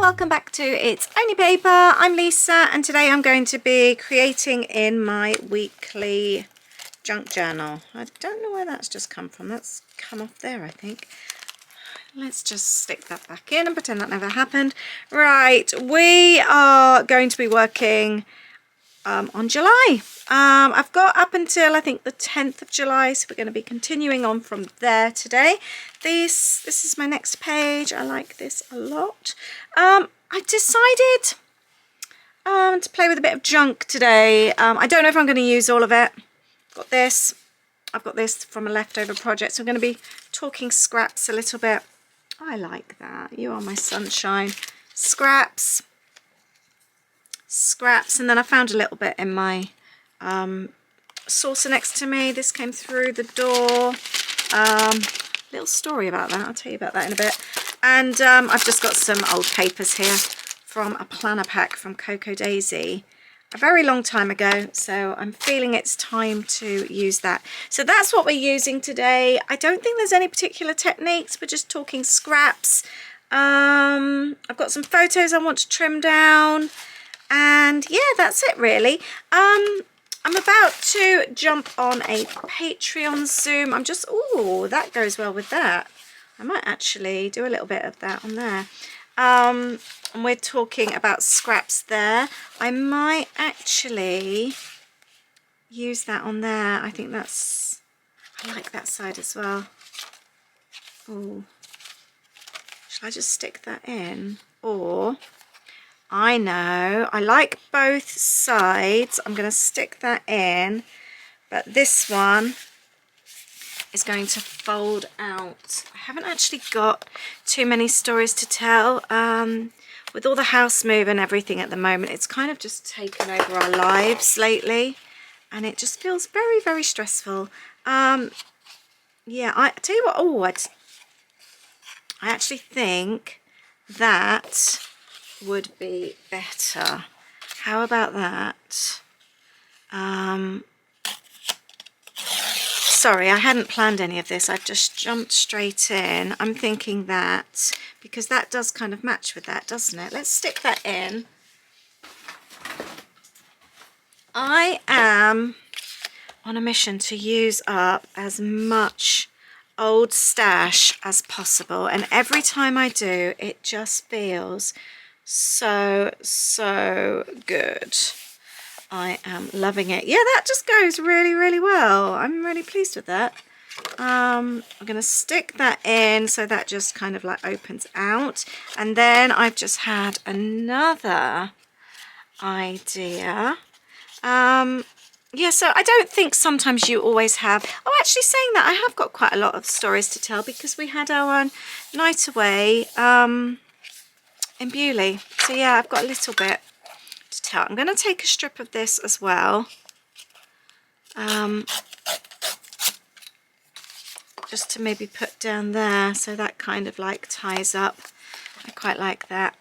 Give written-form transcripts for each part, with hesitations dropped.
welcome back to It's Only Paper. I'm Lisa and today I'm going to be creating in my weekly junk journal. I don't know where that's just come from. That's come off there, I think. Let's just stick that back in and pretend that never happened. Right, we are going to be working on July. I've got up until I think the 10th of July, so we're going to be continuing on from there today. This is my next page. I like this a lot. I decided to play with a bit of junk today. I don't know if I'm going to use all of it. I've got this from a leftover project, so I'm going to be talking scraps a little bit. I like that. You are my sunshine. Scraps, and then I found a little bit in my saucer next to me. This came through the door. Little story about that. I'll tell you about that in a bit. And I've just got some old papers here from a planner pack from Coco Daisy a very long time ago, so I'm feeling it's time to use that. So that's what we're using today. I don't think there's any particular techniques. We're just talking scraps. I've got some photos I want to trim down, and yeah, that's it really. I'm about to jump on a Patreon Zoom. Oh, that goes well with that. I might actually do a little bit of that on there. And we're talking about scraps there. I might actually use that on there. I think I like that side as well. Oh, shall I just stick that in? Or, I know, I like both sides. I'm going to stick that in, but this one is going to fold out. I haven't actually got too many stories to tell. With all the house move and everything at the moment, it's kind of just taken over our lives lately, and it just feels very, very stressful. Yeah, I tell you what, I actually think that would be better. How about that? Sorry, I hadn't planned any of this. I've just jumped straight in. I'm thinking that, because that does kind of match with that, doesn't it? Let's stick that in. I am on a mission to use up as much old stash as possible, and every time I do, it just feels so good. I am loving it. Yeah, that just goes really, really well. I'm really pleased with that. I'm going to stick that in so that just kind of like opens out. And then I've just had another idea. Yeah, so I don't think sometimes you always have... Oh, actually saying that, I have got quite a lot of stories to tell because we had our night away in Bewley. So yeah, I've got a little bit to tell. I'm going to take a strip of this as well, just to maybe put down there, so that kind of like ties up. I quite like that.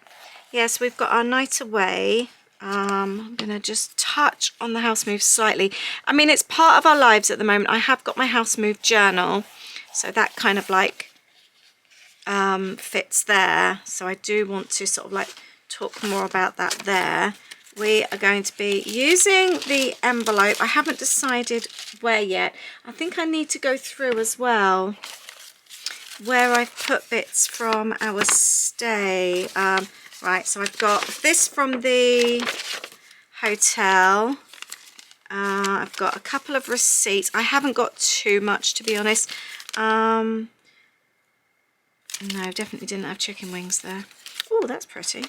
Yes, we've got our night away. I'm going to just touch on the house move slightly. I mean, it's part of our lives at the moment. I have got my house move journal, so that kind of like fits there. So I do want to sort of like talk more about that there. We are going to be using the envelope. I haven't decided where yet. I think I need to go through as well where I've put bits from our stay. Right, so I've got this from the hotel. I've got a couple of receipts. I haven't got too much, to be honest. No, definitely didn't have chicken wings there. Oh, that's pretty.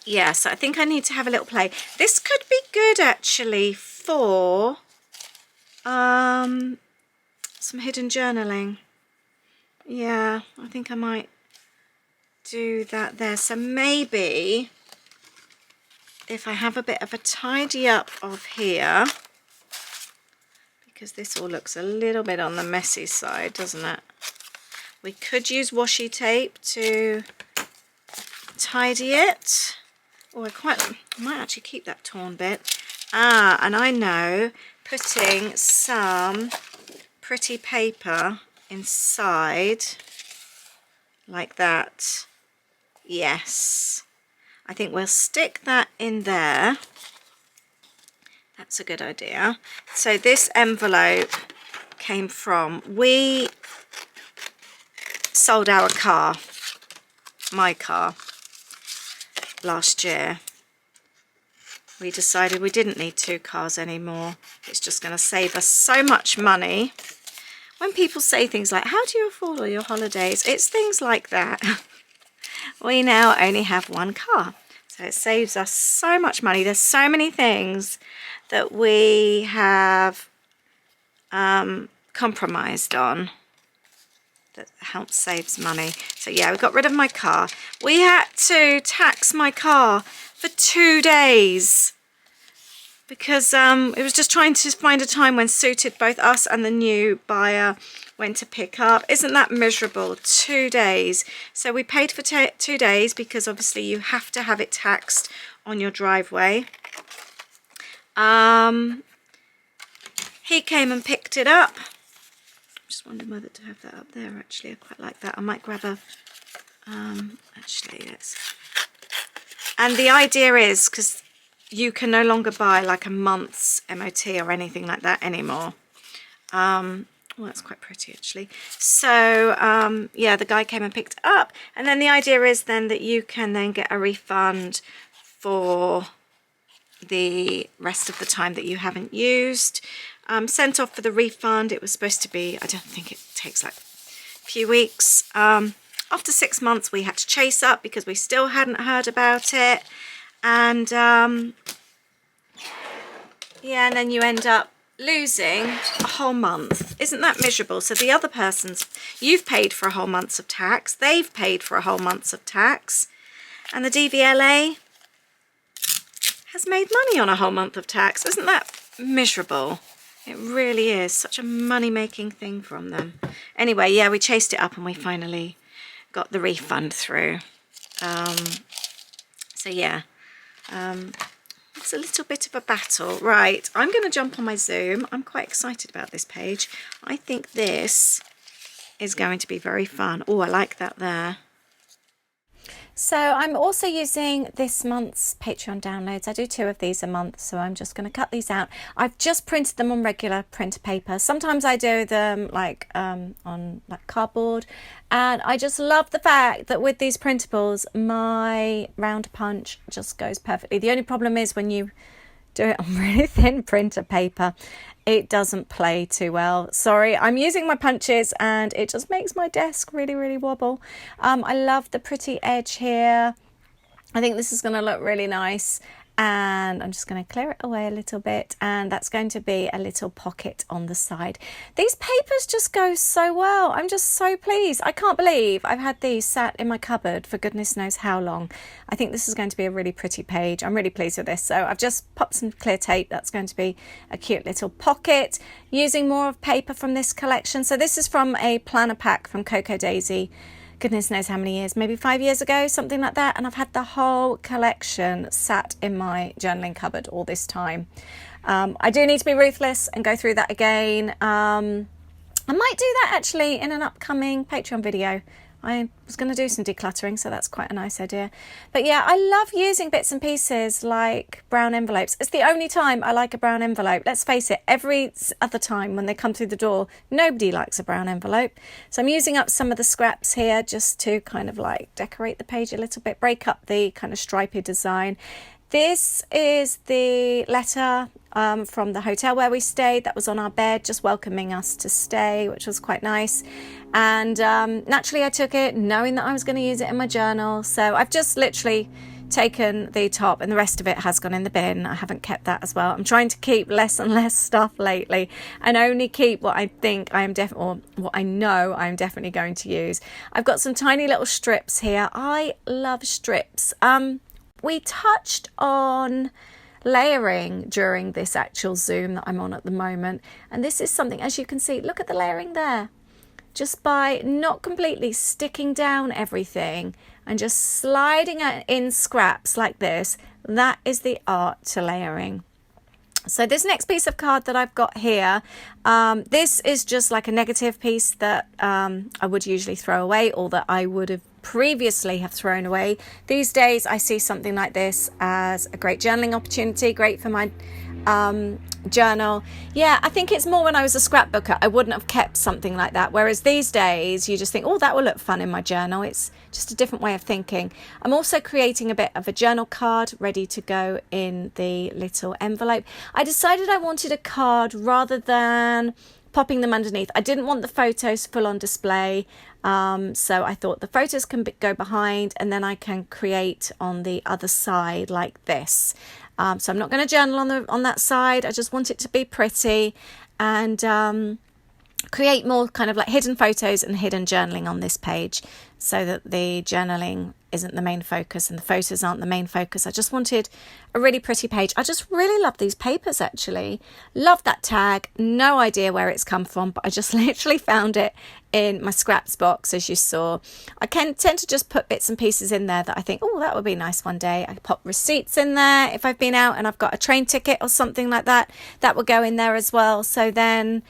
Yeah, so I think I need to have a little play. This could be good actually for some hidden journaling. Yeah, I think I might do that there. So maybe if I have a bit of a tidy up of here, because this all looks a little bit on the messy side, doesn't it? We could use washi tape to tidy it. Oh, I might actually keep that torn bit. And I know putting some pretty paper inside like that. Yes, I think we'll stick that in there. That's a good idea. So this envelope came from, we sold our car, my car, last year. We decided we didn't need 2 cars anymore. It's just going to save us so much money. When people say things like, how do you afford all your holidays? It's things like that. We now only have 1 car. So it saves us so much money. There's so many things that we have compromised on that helps saves money. So yeah, we got rid of my car. We had to tax my car for 2 days because it was just trying to find a time when suited both us and the new buyer when to pick up. Isn't that miserable? 2 days. So we paid for 2 days because obviously you have to have it taxed on your driveway. He came and picked it up. Just wondering whether to have that up there. Actually, I quite like that. I might grab a actually, let's, and the idea is because you can no longer buy like a month's MOT or anything like that anymore. Well, that's quite pretty actually. So yeah, the guy came and picked it up, and then the idea is then that you can then get a refund for the rest of the time that you haven't used. Sent off for the refund. It was supposed to be, I don't think it takes like a few weeks. After 6 months we had to chase up because we still hadn't heard about it, and yeah, and then you end up losing a whole month. Isn't that miserable? So the other person's, you've paid for a whole month of tax, they've paid for a whole month of tax, and the DVLA has made money on a whole month of tax. Isn't that miserable? It really is such a money-making thing from them. Anyway, yeah, we chased it up and we finally got the refund through. So yeah, it's a little bit of a battle. Right, I'm going to jump on my Zoom. I'm quite excited about this page. I think this is going to be very fun. Oh, I like that there. So I'm also using this month's Patreon downloads. I do 2 of these a month, so I'm just going to cut these out. I've just printed them on regular printer paper. Sometimes I do them like on like cardboard, and I just love the fact that with these printables my round punch just goes perfectly. The only problem is when you do it on really thin printer paper, it doesn't play too well. Sorry, I'm using my punches and it just makes my desk really wobble. I love the pretty edge here. I think this is going to look really nice, and I'm just going to clear it away a little bit, and that's going to be a little pocket on the side. These papers just go so well. I'm just so pleased. I can't believe I've had these sat in my cupboard for goodness knows how long. I think this is going to be a really pretty page. I'm really pleased with this. So I've just popped some clear tape. That's going to be a cute little pocket, using more of paper from this collection. So this is from a planner pack from Cocoa Daisy. Goodness knows how many years, maybe 5 years ago, something like that. And I've had the whole collection sat in my journaling cupboard all this time. I do need to be ruthless and go through that again. I might do that actually in an upcoming Patreon video. I was going to do some decluttering, so that's quite a nice idea. But yeah, I love using bits and pieces like brown envelopes. It's the only time I like a brown envelope. Let's face it, every other time when they come through the door, nobody likes a brown envelope. So I'm using up some of the scraps here just to kind of like decorate the page a little bit, break up the kind of stripy design. This is the letter from the hotel where we stayed. That was on our bed, just welcoming us to stay, which was quite nice. And naturally I took it knowing that I was going to use it in my journal. So I've just literally taken the top, and the rest of it has gone in the bin. I haven't kept that as well. I'm trying to keep less and less stuff lately and only keep what I think I am or what I know I'm definitely going to use. I've got some tiny little strips here. I love strips. We touched on layering during this actual Zoom that I'm on at the moment, and this is something, as you can see, look at the layering there. Just by not completely sticking down everything and just sliding it in scraps like this, that is the art to layering. So this next piece of card that I've got here, this is just like a negative piece that I would usually throw away, or that I would have previously have thrown away. These days I see something like this as a great journaling opportunity, great for my journal. Yeah, I think it's more when I was a scrapbooker, I wouldn't have kept something like that. Whereas these days you just think, oh, that will look fun in my journal. It's just a different way of thinking. I'm also creating a bit of a journal card ready to go in the little envelope. I decided I wanted a card rather than popping them underneath. I didn't want the photos full on display. So I thought the photos can go behind, and then I can create on the other side like this. So I'm not going to journal on that side. I just want it to be pretty and create more kind of like hidden photos and hidden journaling on this page, so that the journaling isn't the main focus and the photos aren't the main focus. I just wanted a really pretty page. I just really love these papers, actually. Love that tag. No idea where it's come from, but I just literally found it in my scraps box, as you saw. I tend to just put bits and pieces in there that I think, oh, that would be nice one day. I pop receipts in there. If I've been out and I've got a train ticket or something like that, that will go in there as well. So then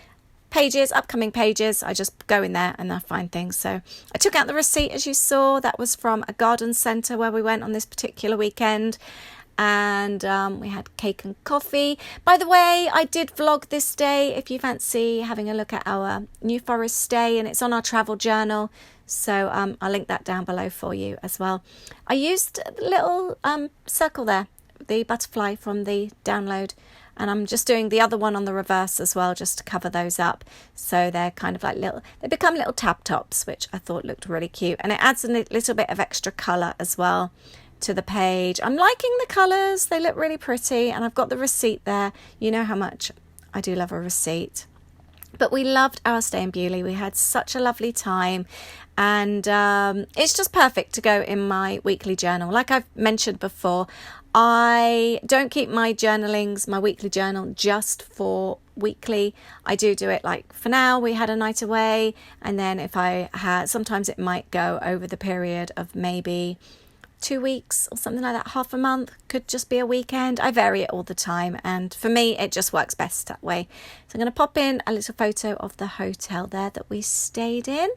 pages, upcoming pages, I just go in there and I find things. So I took out the receipt, as you saw. That was from a garden centre where we went on this particular weekend, and we had cake and coffee. By the way, I did vlog this day if you fancy having a look at our New Forest stay, and it's on our travel journal, so I'll link that down below for you as well. I used the little circle there, the butterfly from the download, and I'm just doing the other one on the reverse as well, just to cover those up. So they're kind of like they become little tab tops, which I thought looked really cute. And it adds a little bit of extra colour as well to the page. I'm liking the colours. They look really pretty. And I've got the receipt there. You know how much I do love a receipt. But we loved our stay in Bewley. We had such a lovely time. And it's just perfect to go in my weekly journal. Like I've mentioned before, I don't keep my journalings, my weekly journal, just for weekly. I do it like for now. We had a night away, and then if I had, sometimes it might go over the period of maybe 2 weeks or something like that, half a month, could just be a weekend. I vary it all the time, and for me it just works best that way. So I'm going to pop in a little photo of the hotel there that we stayed in.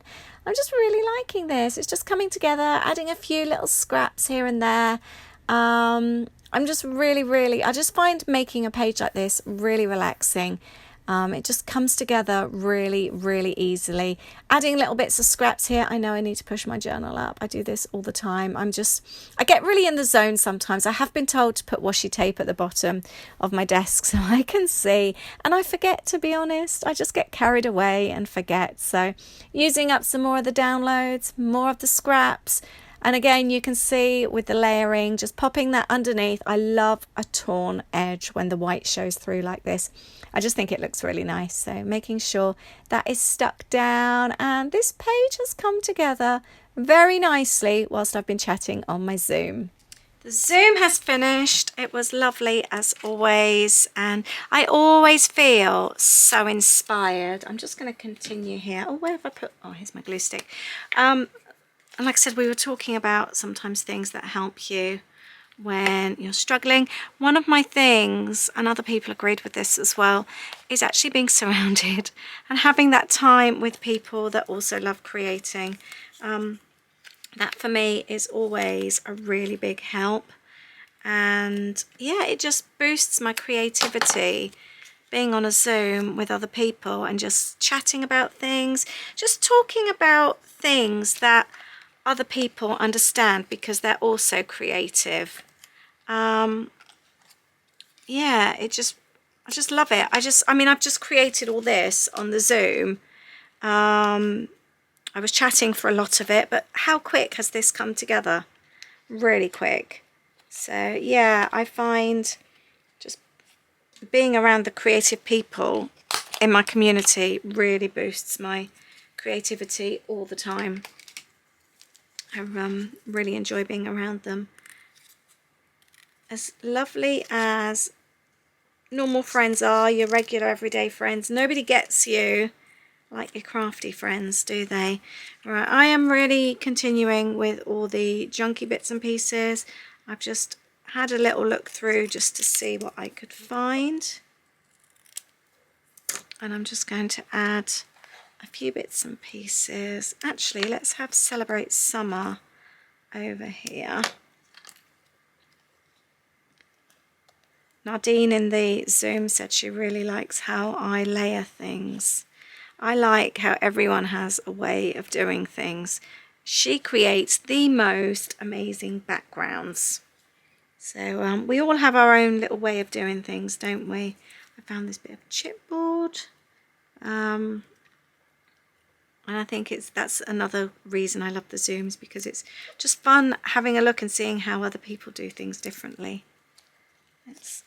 I'm just really liking this. It's just coming together, adding a few little scraps here and there. I'm just really, I just find making a page like this really relaxing. It just comes together really easily. Adding little bits of scraps here. I know I need to push my journal up. I do this all the time. I get really in the zone sometimes. I have been told to put washi tape at the bottom of my desk so I can see, and I forget, to be honest. I just get carried away and forget. So using up some more of the downloads, more of the scraps. And again, you can see with the layering, just popping that underneath. I love a torn edge when the white shows through like this. I just think it looks really nice. So making sure that is stuck down, and this page has come together very nicely whilst I've been chatting on my Zoom. The Zoom has finished. It was lovely as always, and I always feel so inspired. I'm just going to continue here. Oh, where have I put? Oh, here's my glue stick. And like I said, we were talking about sometimes things that help you when you're struggling. One of my things, and other people agreed with this as well, is actually being surrounded and having that time with people that also love creating. That for me is always a really big help. And yeah, it just boosts my creativity, being on a Zoom with other people and just chatting about things, just talking about things that other people understand because they're also creative. Yeah, I just love it. I've just created all this on the Zoom. I was chatting for a lot of it, but how quick has this come together? Really quick. So yeah, I find just being around the creative people in my community really boosts my creativity all the time. I really enjoy being around them. As lovely as normal friends are, your regular everyday friends, nobody gets you like your crafty friends, do they? Right, I am really continuing with all the junky bits and pieces. I've just had a little look through just to see what I could find. and I'm just going to add a few bits and pieces. Actually, let's have Celebrate Summer over here. Nardine in the Zoom said she really likes how I layer things. I like how everyone has a way of doing things. She creates the most amazing backgrounds. So we all have our own little way of doing things, don't we? I found this bit of chipboard. And I think that's another reason I love the Zooms, because it's just fun having a look and seeing how other people do things differently. Let's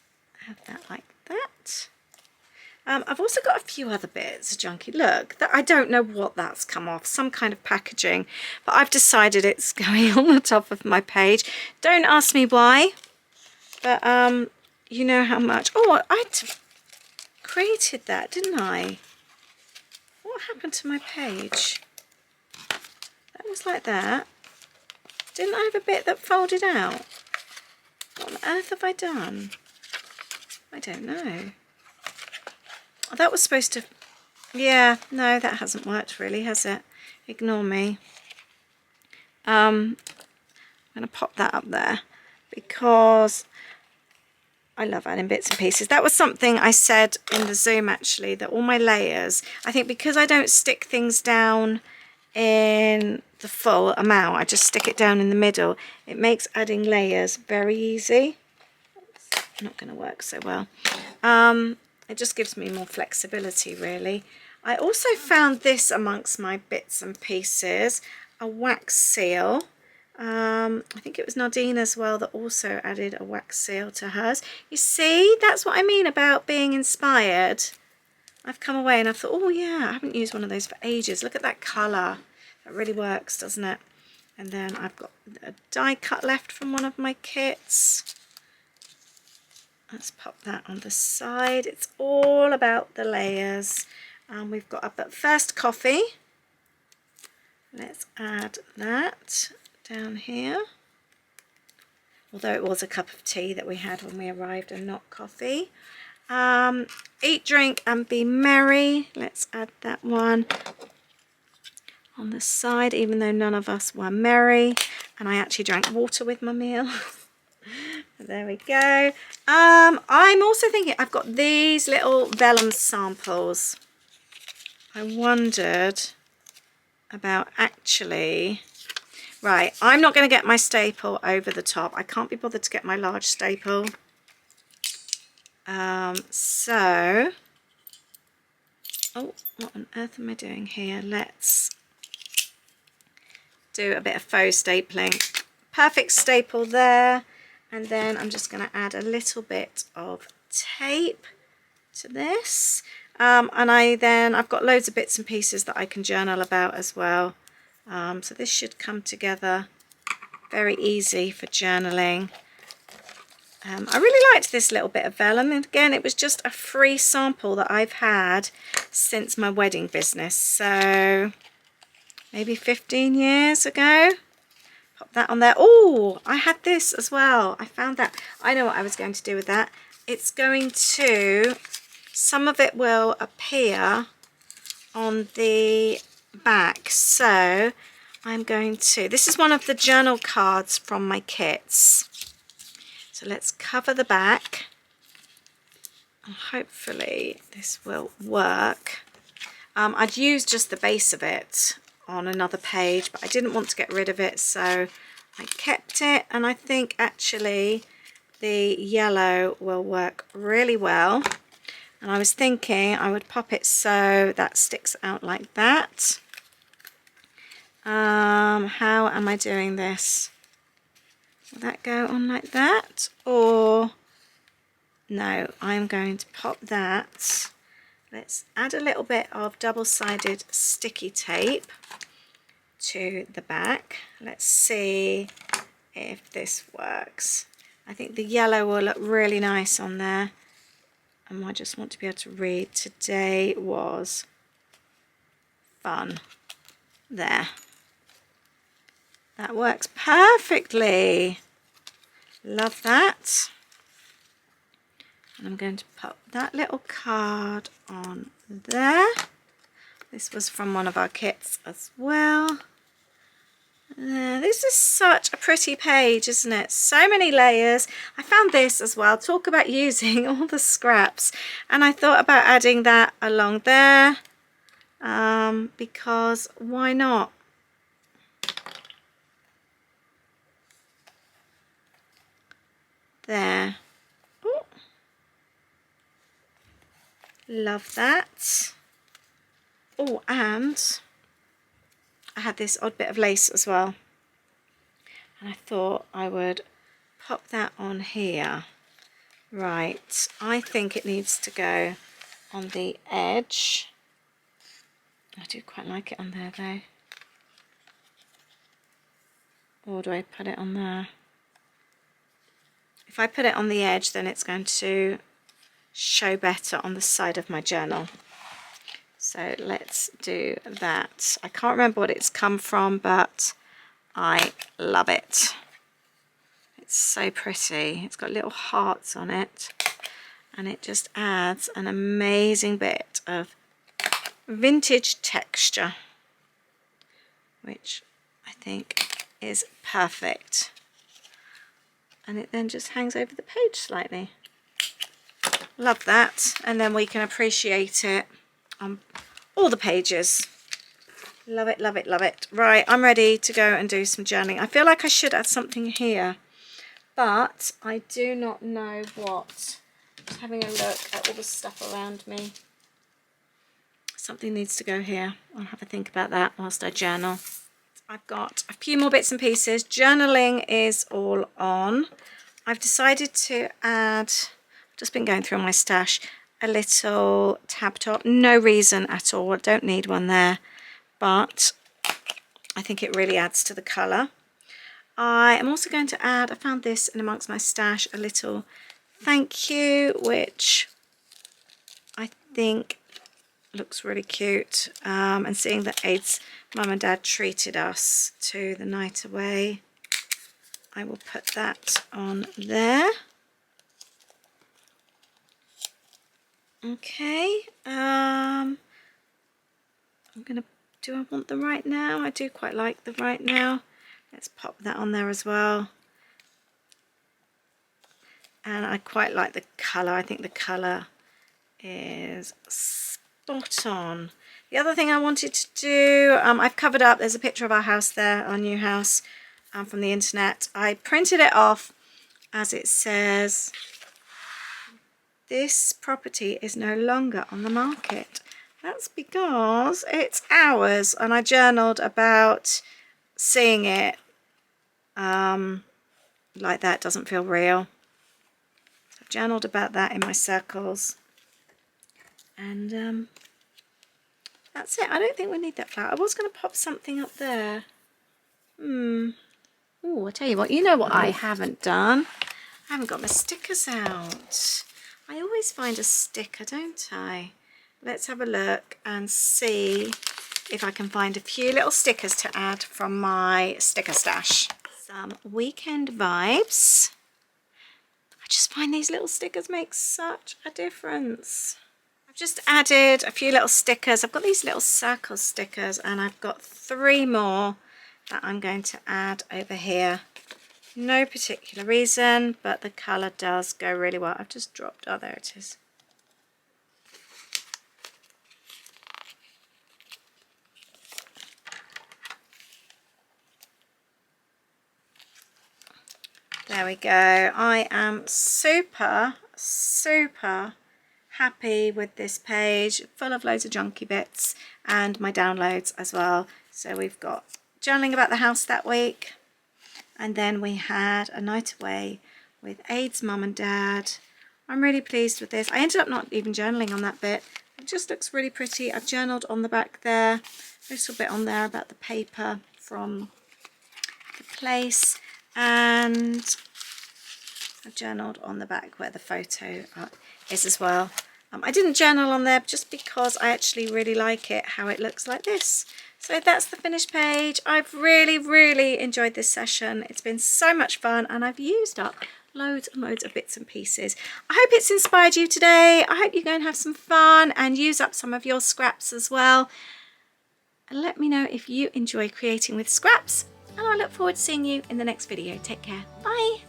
have that like that. I've also got a few other bits of junky. Look, that I don't know what that's come off, some kind of packaging, but I've decided it's going on the top of my page. Don't ask me why, but you know how much. Oh, I created that, didn't I? What happened to my page? That was like that. Didn't I have a bit that folded out? What on earth have I done? I don't know. Oh, that was supposed to... Yeah, no, that hasn't worked really, has it? Ignore me. I'm going to pop that up there because I love adding bits and pieces. That was something I said in the Zoom, actually, that all my layers, I think because I don't stick things down in the full amount, I just stick it down in the middle, it makes adding layers very easy. It's not going to work so well. It just gives me more flexibility, really. I also found this amongst my bits and pieces, a wax seal. I think it was Nardine as well that also added a wax seal to hers. You see, that's what I mean about being inspired. I've come away and I thought, oh yeah, I haven't used one of those for ages. Look at that colour. That really works, doesn't it? And then I've got a die cut left from one of my kits. Let's pop that on the side. It's all about the layers. We've got up at First Coffee. Let's add that down here. Although it was a cup of tea that we had when we arrived and not coffee. Eat, Drink and Be Merry. Let's add that one on the side, even though none of us were merry. And I actually drank water with my meal. There we go. I'm also thinking I've got these little vellum samples. I wondered about actually... Right, I'm not going to get my staple over the top. I can't be bothered to get my large staple. So... Oh, what on earth am I doing here? Let's do a bit of faux stapling. Perfect staple there. And then I'm just going to add a little bit of tape to this. And I've got loads of bits and pieces that I can journal about as well. So this should come together very easy for journaling. I really liked this little bit of vellum. And again, it was just a free sample that I've had since my wedding business. So maybe 15 years ago. Pop that on there. Oh, I had this as well. I found that. I know what I was going to do with that. It's going to, some of it will appear on the back. So I'm going to, this is one of the journal cards from my kits. So let's cover the back. And hopefully this will work. I'd used just the base of it on another page, but I didn't want to get rid of it, so I kept it. And I think actually the yellow will work really well. And I was thinking I would pop it so that sticks out like that. How am I doing this? Will that go on like that? Or no, I'm going to pop that. Let's add a little bit of double-sided sticky tape to the back. Let's see if this works. I think the yellow will look really nice on there. And I just want to be able to read, today was fun. There. That works perfectly. Love that. And I'm going to put that little card on there. This was from one of our kits as well. This is such a pretty page, isn't it? So many layers. I found this as well. Talk about using all the scraps. And I thought about adding that along there because why not? There. Ooh. Love that. Oh, and I had this odd bit of lace as well, and I thought I would pop that on here. Right, I think it needs to go on the edge. I do quite like it on there though. Or do I put it on there? If I put it on the edge, then it's going to show better on the side of my journal. So let's do that. I can't remember what it's come from, but I love it. It's so pretty. It's got little hearts on it, and it just adds an amazing bit of vintage texture, which I think is perfect. And it then just hangs over the page slightly. Love that. And then we can appreciate it on all the pages. Love it, love it, love it. Right, I'm ready to go and do some journaling. I feel like I should add something here, but I do not know what. Just having a look at all the stuff around me. Something needs to go here. I'll have a think about that whilst I journal. I've got a few more bits and pieces. Journaling is all on. I've decided to add, I've just been going through my stash, a little tab top. No reason at all. I don't need one there, but I think it really adds to the colour. I am also going to add, I found this in amongst my stash, a little thank you, which I think looks really cute. And seeing that Aid's mum and dad treated us to the night away, I will put that on there. Okay, I'm gonna, do I want the right now? I do quite like the right now. Let's pop that on there as well. And I quite like the colour. I think the colour is spot on. The other thing I wanted to do, I've covered up, there's a picture of our house there, our new house, from the internet. I printed it off as it says, this property is no longer on the market. That's because it's ours, and I journaled about seeing it like that doesn't feel real. So I've journaled about that in my circles, and that's it. I don't think we need that flower. I was going to pop something up there. Oh, I tell you what, you know what I haven't done? I haven't got my stickers out. I always find a sticker, don't I? Let's have a look and see if I can find a few little stickers to add from my sticker stash. Some weekend vibes. I just find these little stickers make such a difference. I've just added a few little stickers. I've got these little circle stickers, and I've got 3 more that I'm going to add over here. No particular reason, but the colour does go really well. I've just dropped, oh there it is. There we go. I am super happy with this page, full of loads of junky bits and my downloads as well. So we've got journaling about the house that week, and then we had a night away with Aid's mum and dad. I'm really pleased with this. I ended up not even journaling on that bit. It just looks really pretty. I've journaled on the back there, a little bit on there about the paper from the place, and I've journaled on the back where the photo is as well. I didn't journal on there just because I actually really like it, how it looks like this. So that's the finished page. I've really enjoyed this session. It's been so much fun, and I've used up loads and loads of bits and pieces. I hope it's inspired you today. I hope you go and have some fun and use up some of your scraps as well. And let me know if you enjoy creating with scraps. And I look forward to seeing you in the next video. Take care. Bye.